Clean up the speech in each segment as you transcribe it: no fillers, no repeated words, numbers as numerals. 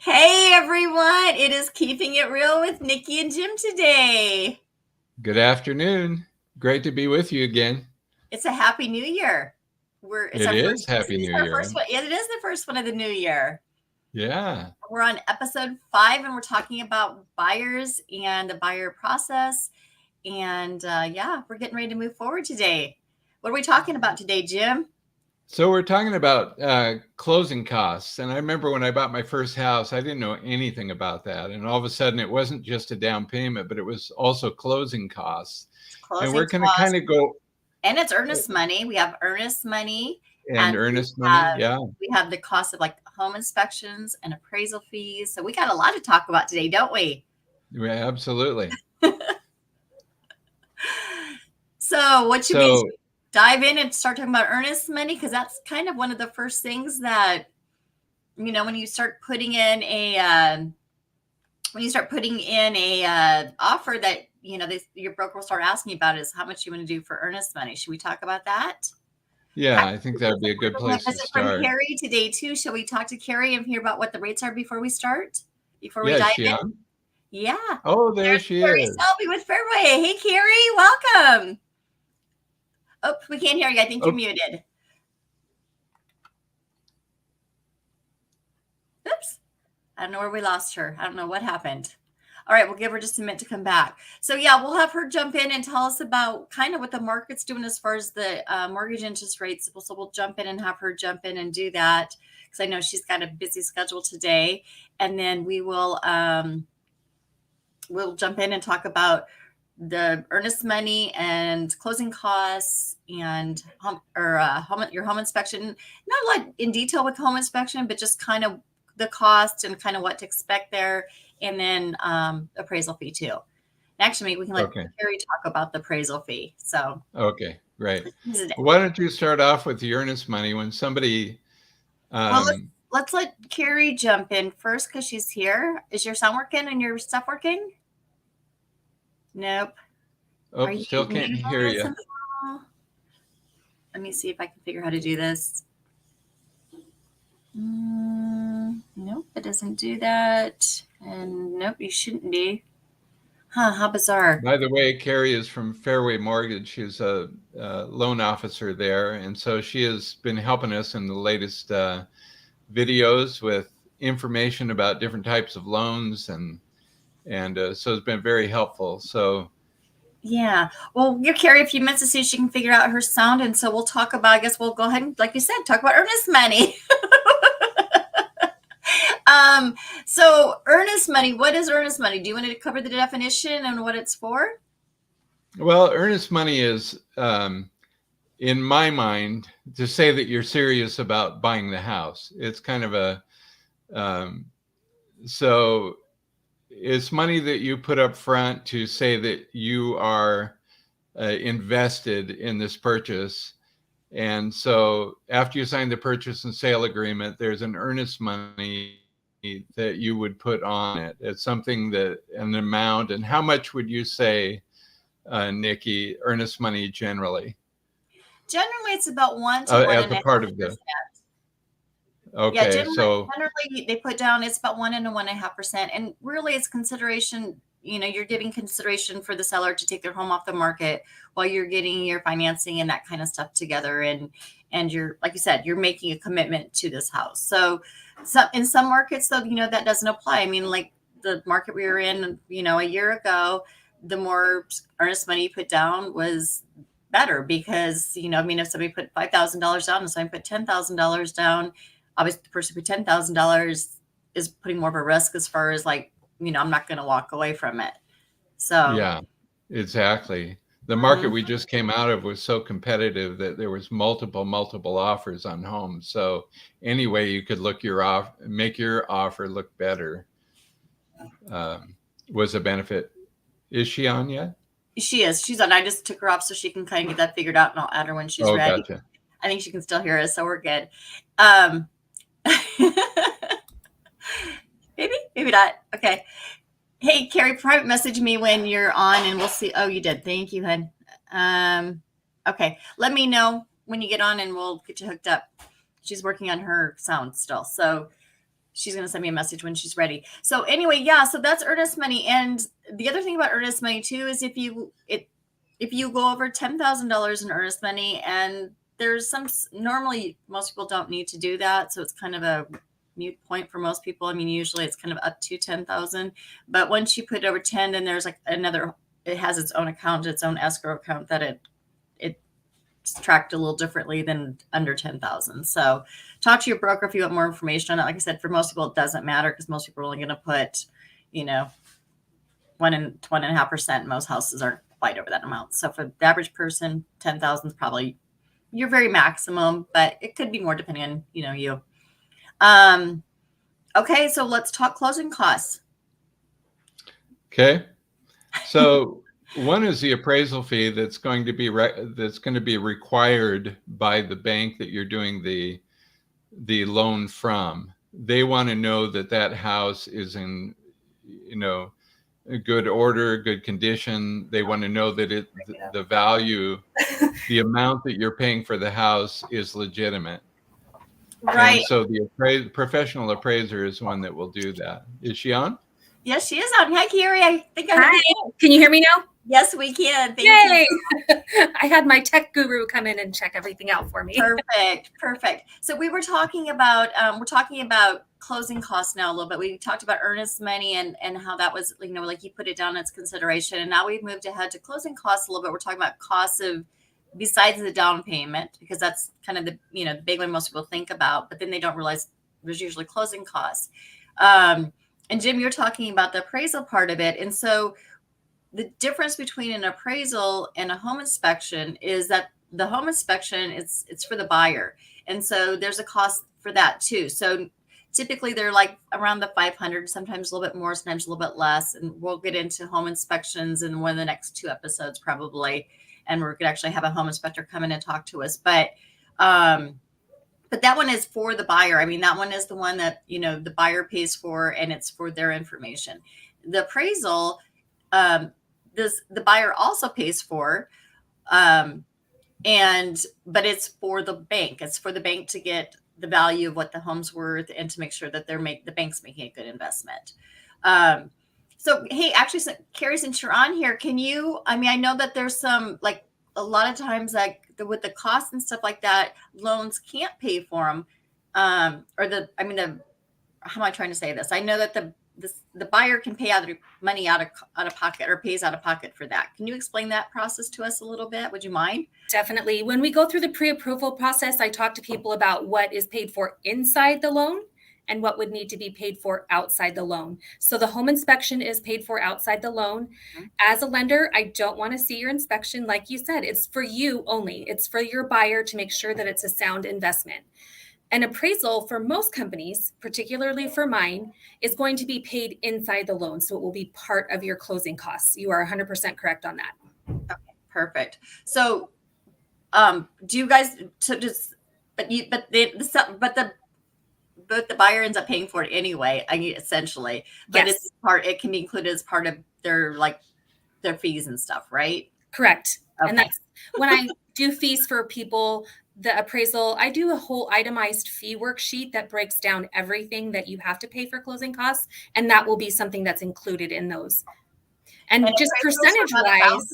Hey everyone, it is Keeping It Real with Nikki and Jim today. Good afternoon. Great to be with you again. It's a happy new year. It's It our is first Happy New our Year. first one. Yeah, it is the first one of the new year. Yeah. We're on episode 5 and we're talking about buyers and the buyer process. And yeah, we're getting ready to move forward today. What are we talking about today, Jim? So we're talking about closing costs. And I remember when I bought my first house, I didn't know anything about that. And all of a sudden, it wasn't just a down payment, but it was also closing costs. It's And closing we're going to kind costs. of go And it's earnest money. We have earnest money, and and earnest money. Yeah. we have the cost of like home inspections and appraisal fees. So we got a lot to talk about today, don't we? Yeah, absolutely. So what should we So, dive in and start talking about earnest money? Because that's kind of one of the first things that, when you start putting in a offer that your broker will start asking you about is how much you want to do for earnest money. Should we talk about that? yeah, I think that would be a good A place to visit from start. Carrie today too. Shall we talk to Carrie and hear about what the rates are before we start? Before we Yeah, is dive she in? on? Yeah. Oh, there There's she Carrie is. Selby with Fairway. Hey Carrie, welcome. Oh, we can't hear you. I think you're Oh, muted. Oops. I don't know where we lost her. I don't know what happened. All right, we'll give her just a minute to come back. So yeah, we'll have her jump in and tell us about kind of what the market's doing as far as the mortgage interest rates. So we'll jump in and have her jump in and do that because I know she's got a busy schedule today. And then we'll jump in and talk about the earnest money and closing costs and your home inspection. Not like in detail with home inspection, but just kind of the cost and kind of what to expect there, and then appraisal fee too. Actually, we can let okay. Carrie talk about the appraisal fee. So Okay, right. this is it. Why don't you start off with the earnest money when somebody, Well, um, let's let Carrie jump in first because she's here. Is your sound working and your stuff working? Nope. Are oh, you still can't hear muted you. somehow? Let me see if I can figure out how to do this. Nope, it doesn't do that. And nope, you shouldn't be. Huh, how bizarre. By the way, Carrie is from Fairway Mortgage. She's a loan officer there. And so she has been helping us in the latest videos with information about different types of loans. And so it's been very helpful. So, Yeah. Well, give Carrie a few minutes to see if she can figure out her sound. And so we'll talk about, I guess we'll go ahead and, like you said, talk about earnest money. So earnest money, what is earnest money? Do you want to cover the definition and what it's for? well, earnest money is, in my mind, to say that you're serious about buying the house. It's kind of um, so it's money that you put up front to say that you are invested in this purchase. And so after you sign the purchase and sale agreement, there's an earnest money that you would put on it. It's something that an amount. And how much would you say, Nikki, earnest money generally Generally, it's about one to one as and a a part half of the? percent. Yeah, Okay, so generally they put down it's about 1.5%, and really it's consideration. You're giving consideration for the seller to take their home off the market while you're getting your financing and that kind of stuff together, and you're like you said, you're making a commitment to this house. So, in some markets, though, that doesn't apply. I mean, like the market we were in, a year ago, the more earnest money you put down was better because I mean, if somebody put $5,000 down and somebody put $10,000 down, obviously the person who put $10,000 is putting more of a risk as far as like, I'm not going to walk away from it. So, yeah, exactly. The market mhm. we just came out of was so competitive that there was multiple offers on homes. So any way you could make your offer look better, um, was a benefit. Is she on yet? She is. She's on. I just took her off so she can kind of get that figured out, and I'll add her when she's Oh, ready. gotcha. I think she can still hear us, so we're good. Um, maybe not. Okay. Hey, Carrie, private message me when you're on, and we'll see. Oh, you did. Thank you, hun. Okay. Let me know when you get on, and we'll get you hooked up. She's working on her sound still. So, she's going to send me a message when she's ready. So anyway, yeah, so that's earnest money. And the other thing about earnest money too is if you go over $10,000 in earnest money, and there's normally most people don't need to do that, so it's kind of a mute point for most people. I mean, usually it's kind of up to 10,000, but once you put it over 10, then there's like it has its own account, its own escrow account that it's tracked a little differently than under 10,000. So talk to your broker if you want more information on it. Like I said, for most people, it doesn't matter because most people are only going to put, 1.5%. Most houses aren't quite over that amount. So for the average person, 10,000 is probably your very maximum, but it could be more depending on, you. Okay. So let's talk closing costs. Okay. So one is the appraisal fee that's going to be required by the bank that you're doing the loan from. They want to know that house is in, good order, good condition. They want to know that the value, the amount that you're paying for the house is legitimate. Right. And so the professional appraiser is one that will do that. Is she on? Yes, she is on. Hi, Carrie. Hi. Can you hear me now? Yes, we can. Thank Yay! you. I had my tech guru come in and check everything out for me. Perfect. So we were talking about closing costs now a little bit. We talked about earnest money and how that was, like you put it down as consideration. And now we've moved ahead to closing costs a little bit. We're talking about costs besides the down payment, because that's kind of the big one most people think about, but then they don't realize there's usually closing costs. And Jim, you're talking about the appraisal part of it. And so the difference between an appraisal and a home inspection is that the home inspection, it's for the buyer. And so there's a cost for that too. So typically they're like around the 500, sometimes a little bit more, sometimes a little bit less. And we'll get into home inspections in one of the next 2 episodes probably. And we're going to actually have a home inspector come in and talk to us. But that one is for the buyer. I mean, that one is the one that, the buyer pays for, and it's for their information. The appraisal, the buyer also pays for, but it's for the bank. It's for the bank to get the value of what the home's worth and to make sure that the bank's making a good investment. So, hey, actually, Carrie, since you're on here, I know that there's some, like a lot of times, like with the costs and stuff like that, loans can't pay for them. How am I trying to say this? I know that the buyer can pay money out of pocket, or pays out of pocket for that. Can you explain that process to us a little bit? Would you mind? Definitely. When we go through the pre-approval process, I talk to people about what is paid for inside the loan and what would need to be paid for outside the loan. So the home inspection is paid for outside the loan. Mm-hmm. As a lender, I don't want to see your inspection. Like you said, it's for you only. It's for your buyer to make sure that it's a sound investment. An appraisal for most companies, particularly for mine, is going to be paid inside the loan. So it will be part of your closing costs. You are 100% correct on that. Okay, perfect. So do you guys, but the buyer ends up paying for it anyway, essentially. But yes. It can be included as part of their fees and stuff, right? Correct. Okay. And that's when I do fees for people, the appraisal, I do a whole itemized fee worksheet that breaks down everything that you have to pay for closing costs. And that will be something that's included in those. And just percentage wise.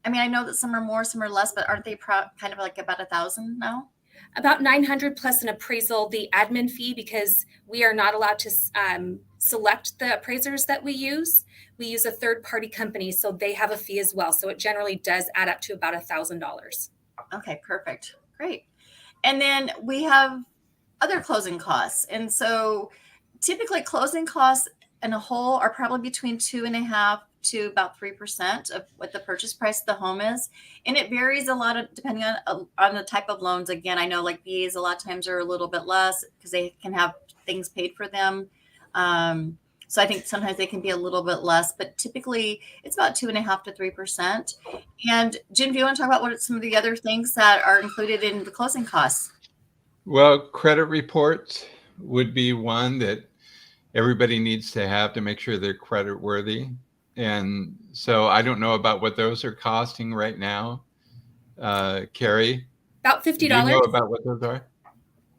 I know that some are more, some are less, but aren't they kind of like about 1,000 now? About 900 plus an appraisal, the admin fee, because we are not allowed to select the appraisers that we use. We use a third-party company, so they have a fee as well. So it generally does add up to about $1,000. Okay, perfect. Great. And then we have other closing costs. And so typically closing costs in a whole are probably between 2.5% to about 3% of what the purchase price of the home is. And it varies a lot depending on the type of loans. Again, I know like these a lot of times are a little bit less because they can have things paid for them. So I think sometimes they can be a little bit less, but typically it's about 2.5% to 3%. And Jim, do you want to talk about what some of the other things that are included in the closing costs? Well, credit reports would be one that everybody needs to have to make sure they're credit worthy. And so I don't know about what those are costing right now. Carrie? About $50. Do you know about what those are?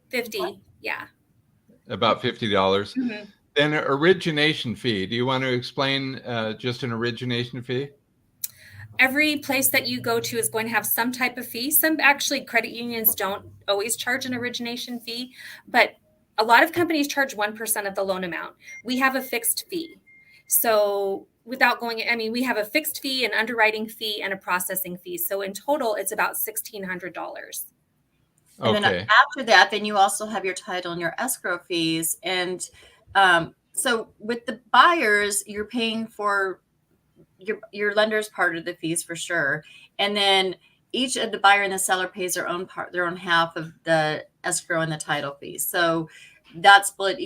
50, yeah. about $50. Mhm. Then an origination fee. Do you want to explain just an origination fee? Every place that you go to is going to have some type of fee. Some actually credit unions don't always charge an origination fee, but a lot of companies charge 1% of the loan amount. We have a fixed fee. So without going, I mean, we have a fixed fee, an underwriting fee, and a processing fee. So in total, it's about $1,600. And then Okay. after that, then you also have your title and your escrow fees. And so with the buyers, you're paying for your lender's part of the fees for sure. And then each of the buyer and the seller pays their own part, their own half of the escrow and the title fees. So that's split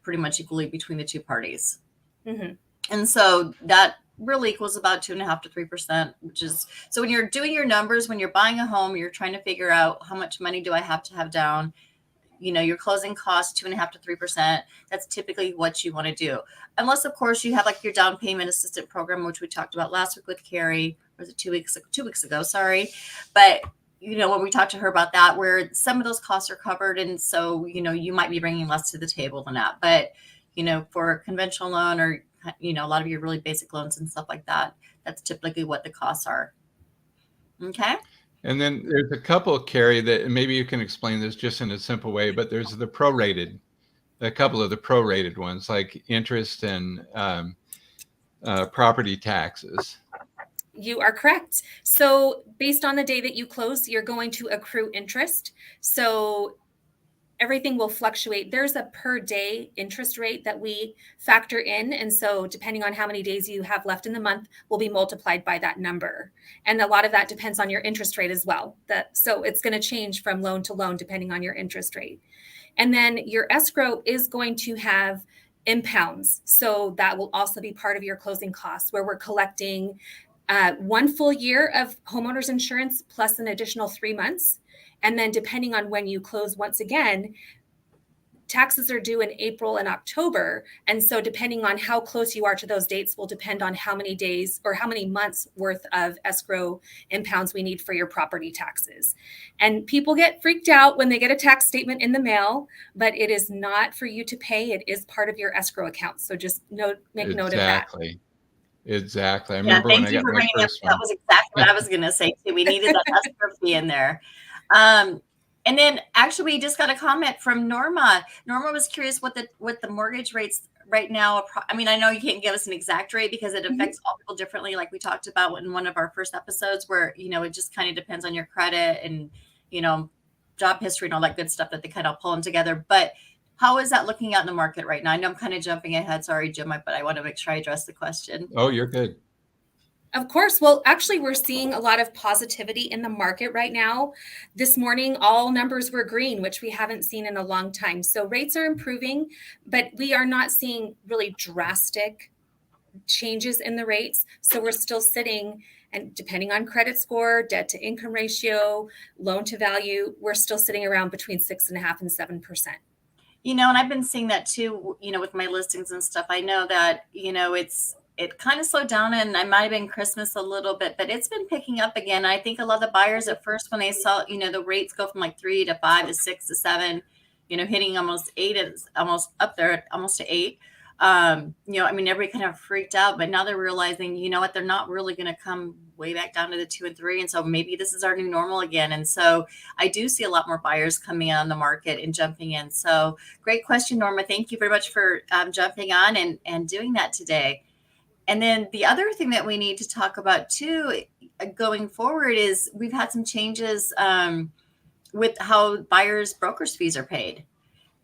pretty much equally between the two parties. Mm-hmm. And so that really equals about 2.5 to 3%, which is, so when you're doing your numbers, when you're buying a home, you're trying to figure out how much money do I have to have down. Your closing costs 2.5 to 3%. That's typically what you want to do. Unless, of course, you have like your down payment assistant program, which we talked about last week with Carrie, or was it 2 weeks ago? Sorry. But, when we talked to her about that, where some of those costs are covered. And so, you might be bringing less to the table than that. But, for a conventional loan or, a lot of your really basic loans and stuff like that, that's typically what the costs are. Okay. And then there's a couple, Carrie, that maybe you can explain this just in a simple way, but there's a couple of the prorated ones, like interest and property taxes. You are correct. So based on the day that you close, you're going to accrue interest. So everything will fluctuate. There's a per day interest rate that we factor in. And so depending on how many days you have left in the month will be multiplied by that number. And a lot of that depends on your interest rate as well. So it's going to change from loan to loan depending on your interest rate. And then your escrow is going to have impounds. So that will also be part of your closing costs, where we're collecting 1 full year of homeowners insurance plus an additional 3 months. And then depending on when you close, once again, taxes are due in April and October. And so depending on how close you are to those dates will depend on how many days or how many months worth of escrow impounds we need for your property taxes. And people get freaked out when they get a tax statement in the mail, but it is not for you to pay. It is part of your escrow account. So just make note of that. Exactly. I Yeah, remember when I thank you got for my bringing up. first one. That was exactly what I was going to say too. We needed that escrow fee in there. And then actually we just got a comment from Norma. Norma was curious what the mortgage rates right now. I mean, I know you can't give us an exact rate because it affects all people differently, like we talked about in one of our first episodes, where it just kind of depends on your credit and job history and all that good stuff that they kind of pull them together. But how is that looking out in the market right now? I know I'm kind of jumping ahead. Sorry, Jim, but I want to make sure I address the question. Oh, you're good. Of course. Well, actually, we're seeing a lot of positivity in the market right now. This morning, all numbers were green, which we haven't seen in a long time. So rates are improving, but we are not seeing really drastic changes in the rates. So we're still sitting, and depending on credit score, debt to income ratio, loan to value, we're still sitting around between 6.5% and 7%. And I've been seeing that too, with my listings and stuff. I know that, it kind of slowed down, and I might have been Christmas a little bit, but it's been picking up again. I think a lot of the buyers at first, when they saw, the rates go from like 3 to 5 to 6 to 7, hitting almost 8, is almost up there, almost to 8. I mean, everybody kind of freaked out, but now they're realizing, what, they're not really going to come way back down to the 2 and 3. And so maybe this is our new normal again. And so I do see a lot more buyers coming on the market and jumping in. So great question, Norma. Thank you very much for jumping on and doing that today. And then the other thing that we need to talk about too, going forward, is we've had some changes with how buyers' brokers' fees are paid.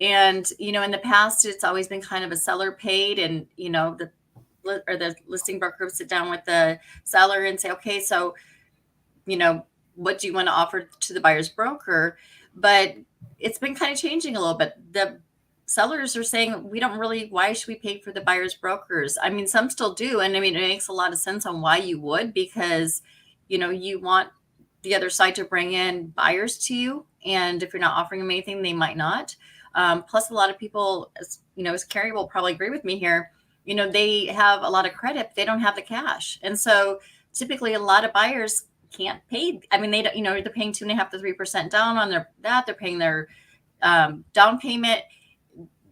And, in the past, it's always been kind of a seller paid, and, the listing broker would sit down with the seller and say, okay, so, what do you want to offer to the buyer's broker? But it's been kind of changing a little bit. The sellers are saying, why should we pay for the buyer's brokers? I mean, some still do. And I mean, it makes a lot of sense on why you would, because, you want the other side to bring in buyers to you. And if you're not offering them anything, they might not. Plus, a lot of people, as Carrie will probably agree with me here, they have a lot of credit, but they don't have the cash. And so typically a lot of buyers can't pay. I mean, they're paying 2.5 to 3% down on that. They're paying their down payment.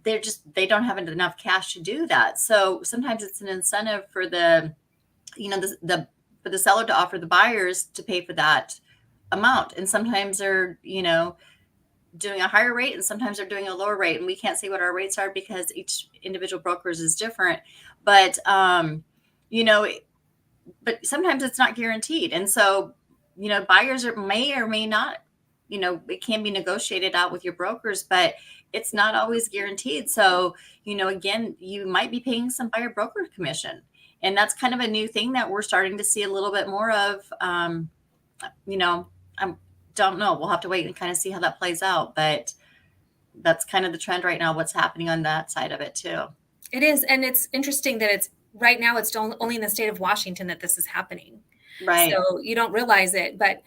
they don't have enough cash to do that. So sometimes it's an incentive for the, for the seller to offer the buyers to pay for that amount. And sometimes they're, doing a higher rate, and sometimes they're doing a lower rate. And we can't say what our rates are because each individual brokers is different. But, but sometimes it's not guaranteed. And so, buyers may or may not, it can be negotiated out with your brokers, but it's not always guaranteed. So, again, you might be paying some buyer broker commission. And that's kind of a new thing that we're starting to see a little bit more of. I don't know. We'll have to wait and kind of see how that plays out. But that's kind of the trend right now, what's happening on that side of it too. It is. And it's interesting that it's right now, it's only in the state of Washington that this is happening. Right. So you don't realize it. But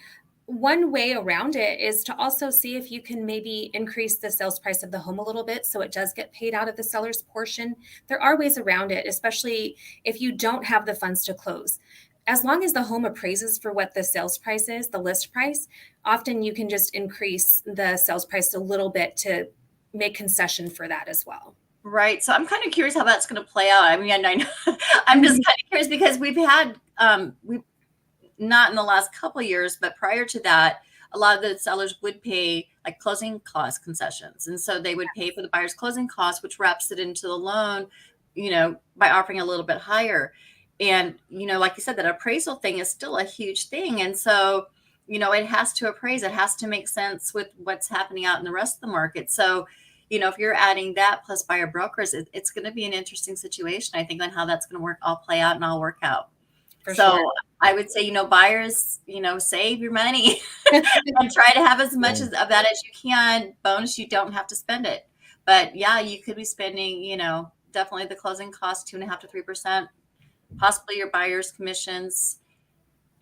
one way around it is to also see if you can maybe increase the sales price of the home a little bit so it does get paid out of the seller's portion. There are ways around it, especially if you don't have the funds to close. As long as the home appraises for what the sales price is, the list price, often you can just increase the sales price a little bit to make concession for that as well. Right. So I'm kind of curious how that's going to play out. I mean, I know I'm just kind of curious because we've had, not in the last couple of years, but prior to that, a lot of the sellers would pay like closing cost concessions. And so they would pay for the buyer's closing costs, which wraps it into the loan, by offering a little bit higher. And, like you said, that appraisal thing is still a huge thing. And so, it has to appraise, it has to make sense with what's happening out in the rest of the market. So, if you're adding that plus buyer brokers, it's going to be an interesting situation, I think, on how that's going to all play out and all work out. For so sure. I would say, buyers, save your money and try to have as much of that as you can. Bonus, you don't have to spend it. But yeah, you could be spending, definitely the closing cost, 2.5% to 3%. Possibly your buyer's commissions,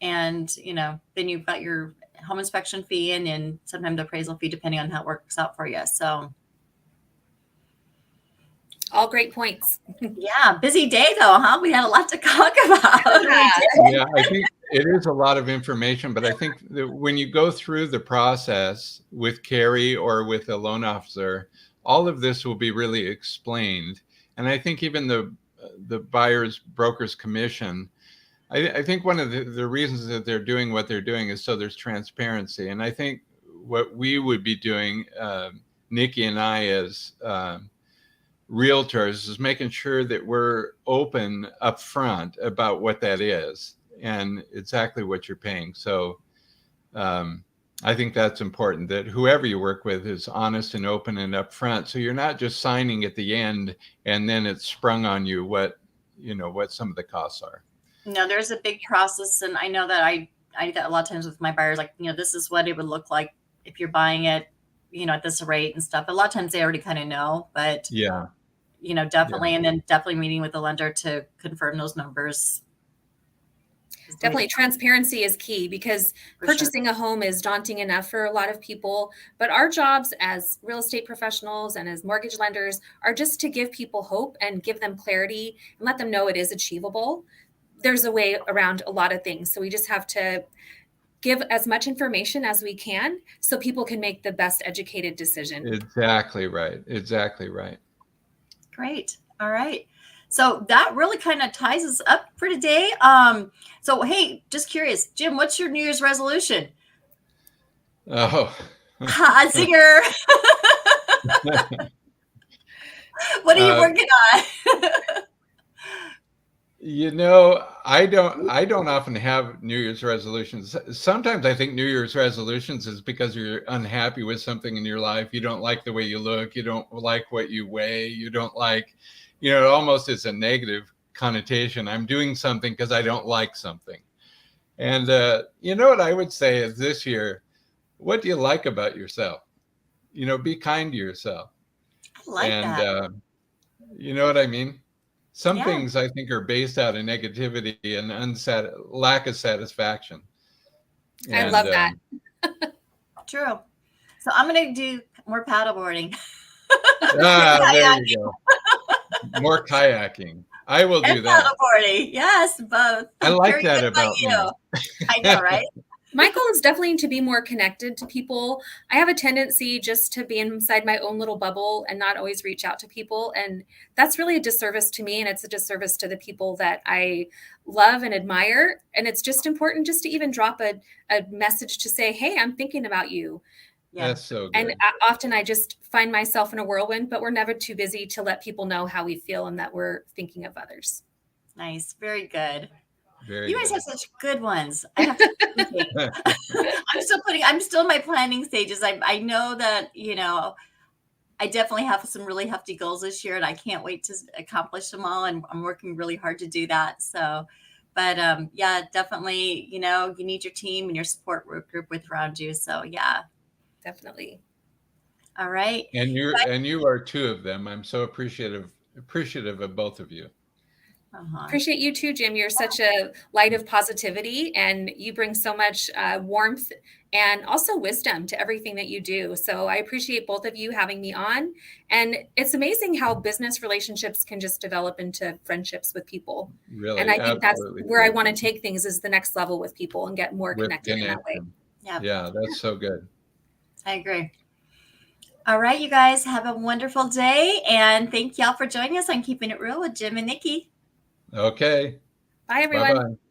and then you've got your home inspection fee and then sometimes the appraisal fee, depending on how it works out for you. So all great points. Yeah, busy day though, huh? We had a lot to talk about. Yeah, I think it is a lot of information, but I think that when you go through the process with Carrie or with a loan officer, all of this will be really explained. And I think even the buyer's broker's commission, I think one of the reasons that they're doing what they're doing is so there's transparency. And I think what we would be doing, Niki and I as realtors, is making sure that we're open up front about what that is and exactly what you're paying. So I think that's important, that whoever you work with is honest and open and upfront. So you're not just signing at the end and then it's sprung on you what some of the costs are. No, there's a big process. And I know that I do that a lot of times with my buyers, like, this is what it would look like if you're buying it, at this rate and stuff. A lot of times they already kind of know, but yeah, definitely. Yeah. And then definitely meeting with the lender to confirm those numbers. Definitely transparency is key, because purchasing a home is daunting enough for a lot of people. But our jobs as real estate professionals and as mortgage lenders are just to give people hope and give them clarity and let them know it is achievable. There's a way around a lot of things. So we just have to give as much information as we can so people can make the best educated decision. Exactly right. Exactly right. Great. All right. So that really kind of ties us up for today. So, hey, just curious, Jim, what's your New Year's resolution? Oh, Zinger. What are you working on? I don't often have New Year's resolutions. Sometimes I think New Year's resolutions is because you're unhappy with something in your life. You don't like the way you look. You don't like what you weigh. You don't like, it almost is a negative connotation. I'm doing something because I don't like something. And what I would say is this year, what do you like about yourself? Be kind to yourself. I like that. You know what I mean? Some things I think are based out of negativity and lack of satisfaction. I love that. True. So I'm going to do more paddleboarding. There you go. More kayaking. I will do that. Paddleboarding. Yes, both. I like that about you. I know, right? My goal is definitely to be more connected to people. I have a tendency just to be inside my own little bubble and not always reach out to people. And that's really a disservice to me. And it's a disservice to the people that I love and admire. And it's just important just to even drop a message to say, hey, I'm thinking about you. Yeah. That's so good. And often I just find myself in a whirlwind, but we're never too busy to let people know how we feel and that we're thinking of others. Nice. Very good. Very You guys good. have such good ones. I have to I'm still in my planning stages. I know that, I definitely have some really hefty goals this year and I can't wait to accomplish them all. And I'm working really hard to do that. So, but yeah, definitely, you need your team and your support group with around you. So yeah. Definitely. All right. And you are two of them. I'm so appreciative of both of you. Appreciate you too, Jim. You're such a light of positivity and you bring so much warmth and also wisdom to everything that you do. So I appreciate both of you having me on. And it's amazing how business relationships can just develop into friendships with people. Really, and I think that's where I want to take things is the next level with people and get more connected in that way. Yeah, that's so good. I agree. All right, you guys have a wonderful day. And thank y'all for joining us on Keeping It Real with Jim and Niki. Okay. Bye, everyone. Bye-bye.